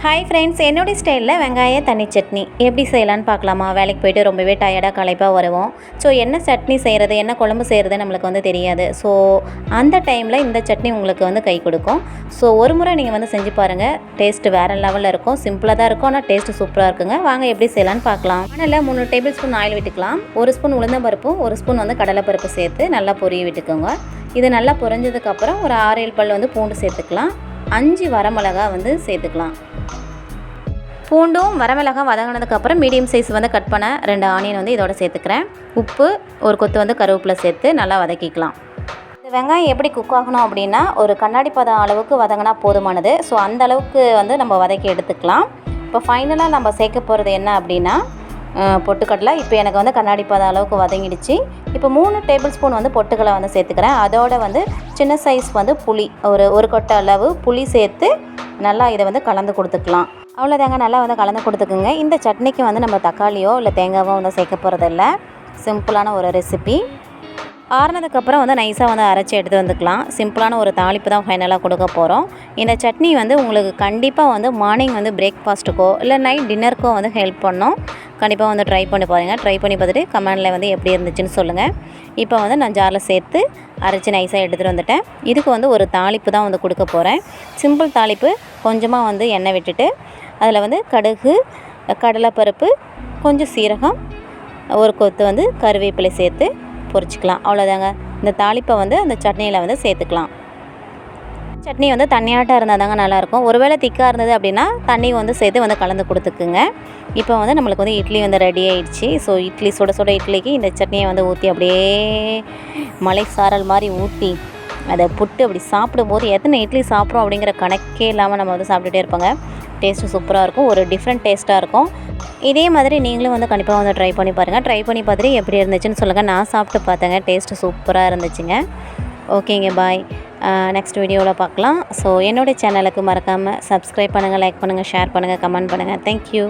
Hi friends, என்னோடய ஸ்டைலில் வெங்காய தண்ணி சட்னி எப்படி செய்யலான்னு பார்க்கலாமா? வேலைக்கு போய்ட்டு ரொம்பவே டயர்டாக களைப்பாக வருவோம். ஸோ என்ன சட்னி செய்கிறது, என்ன குழம்பு செய்கிறது நம்மளுக்கு தெரியாது. ஸோ அந்த டைமில் இந்த சட்னி உங்களுக்கு கை கொடுக்கும். ஸோ ஒரு முறை நீங்கள் செஞ்சு பாருங்கள். டேஸ்ட்டு வேறு லெவலில் இருக்கும். சிம்பிளாக தான் இருக்கும், ஆனால் டேஸ்ட்டு சூப்பராக இருக்குங்க. வாங்க எப்படி செய்யலான்னு பார்க்கலாம். அதனால் 3 டேபிள் ஸ்பூன் ஆயில் விட்டுக்கலாம். 1 ஸ்பூன் உளுந்தம்பருப்பும் 1 ஸ்பூன் கடலைப்பருப்பு சேர்த்து நல்லா பொரிய விட்டுக்கோங்க. இது நல்லா பொரிஞ்சதுக்கப்புறம் ஒரு 6-7 பல் பூண்டு சேர்த்துக்கலாம். 5 வரமிளகா சேர்த்துக்கலாம். பூண்டும் வரமிளகாய் வதங்கினதுக்கப்புறம் மீடியம் சைஸ் கட் பண்ண 2 ஆனியன் இதோட சேர்த்துக்கிறேன். உப்பு, ஒரு கொத்து கருவேப்பிலை சேர்த்து நல்லா வதக்கிக்கலாம். இந்த வெங்காயம் எப்படி குக் ஆகணும் அப்படின்னா, ஒரு கண்ணாடி பதம் அளவுக்கு வதங்கினா போதுமானது. ஸோ அந்த அளவுக்கு நம்ம வதக்கி எடுத்துக்கலாம். இப்போ ஃபைனலாக நம்ம சேர்க்க போகிறது என்ன அப்படின்னா, பொட்டுக்கடலை. இப்போ எனக்கு கண்ணாடி பதம் அளவுக்கு வதங்கிடுச்சு. இப்போ 3 டேபிள் ஸ்பூன் பொட்டுக்கடலை சேர்த்துக்கிறேன். அதோட சின்ன சைஸ் புளி, ஒரு கொட்டை அளவு புளி சேர்த்து நல்லா இதை கலந்து கொடுத்துக்கலாம். அவ்வளோதாங்க, நல்லா கலந்து கொடுத்துக்குங்க. இந்த சட்னிக்கு நம்ம தக்காளியோ இல்லை தேங்காவோ சேர்க்க போகிறதில்ல. சிம்பிளான ஒரு ரெசிபி. ஆறுனதுக்கப்புறம் நைஸாக அரைச்சி எடுத்து வந்துக்கலாம். சிம்பிளான ஒரு தாளிப்பு தான் ஃபைனலாக கொடுக்க போகிறோம். இந்த சட்னி உங்களுக்கு கண்டிப்பாக மார்னிங் பிரேக்ஃபாஸ்ட்டுக்கோ இல்லை நைட் டின்னருக்கோ ஹெல்ப் பண்ணோம். கண்டிப்பாக ட்ரை பண்ணி பாருங்கள். ட்ரை பண்ணி பார்த்துட்டு கமெண்டில் எப்படி இருந்துச்சுன்னு சொல்லுங்கள். இப்போ நான் ஜாரில் சேர்த்து அரைச்சி நைஸாக எடுத்துகிட்டு வந்துட்டேன். இதுக்கு ஒரு தாளிப்பு தான் கொடுக்க போகிறேன். சிம்பிள் தாளிப்பு. கொஞ்சமாக எண்ணெய் விட்டுட்டு அதில் கடுகு, கடலைப்பருப்பு, கொஞ்சம் சீரகம், ஒரு கொத்து கருவேப்பிலை சேர்த்து பொரிச்சிக்கலாம். அவ்வளோதாங்க. இந்த தாளிப்பை அந்த சட்னியில் சேர்த்துக்கலாம். சட்னி தண்ணியாட்டம் இருந்தால் தாங்க நல்லாயிருக்கும். ஒருவேளை திக்காக இருந்தது அப்படின்னா தண்ணி சேர்த்து கலந்து கொடுத்துக்குங்க. இப்போ நம்மளுக்கு இட்லி ரெடி ஆகிடுச்சு. ஸோ இட்லி சுட சுட இட்லிக்கு இந்த சட்னியை ஊற்றி அப்படியே மலை சாரல் மாதிரி ஊற்றி அதை புட்டு அப்படி சாப்பிடும்போது எத்தனை இட்லி சாப்பிட்றோம் அப்படிங்கிற கணக்கே இல்லாமல் நம்ம சாப்பிட்டுட்டே இருப்பாங்க. டேஸ்ட்டு சூப்பராக இருக்கும். ஒரு டிஃப்ரெண்ட் டேஸ்ட்டாக இருக்கும். இதே மாதிரி நீங்களும் கண்டிப்பாக ட்ரை பண்ணி பாருங்கள். ட்ரை பண்ணி பார்த்துட்டு எப்படி இருந்துச்சுன்னு சொல்லுங்கள். நான் சாப்பிட்டு பார்த்தேங்க. டேஸ்ட்டு சூப்பராக இருந்துச்சுங்க. ஓகேங்க, பாய். நெக்ஸ்ட் வீடியோவில் பார்க்கலாம். ஸோ என்னோடய சேனலுக்கு மறக்காமல் சப்ஸ்கிரைப் பண்ணுங்கள், லைக் பண்ணுங்கள், ஷேர் பண்ணுங்கள், கமெண்ட் பண்ணுங்கள். தேங்க்யூ.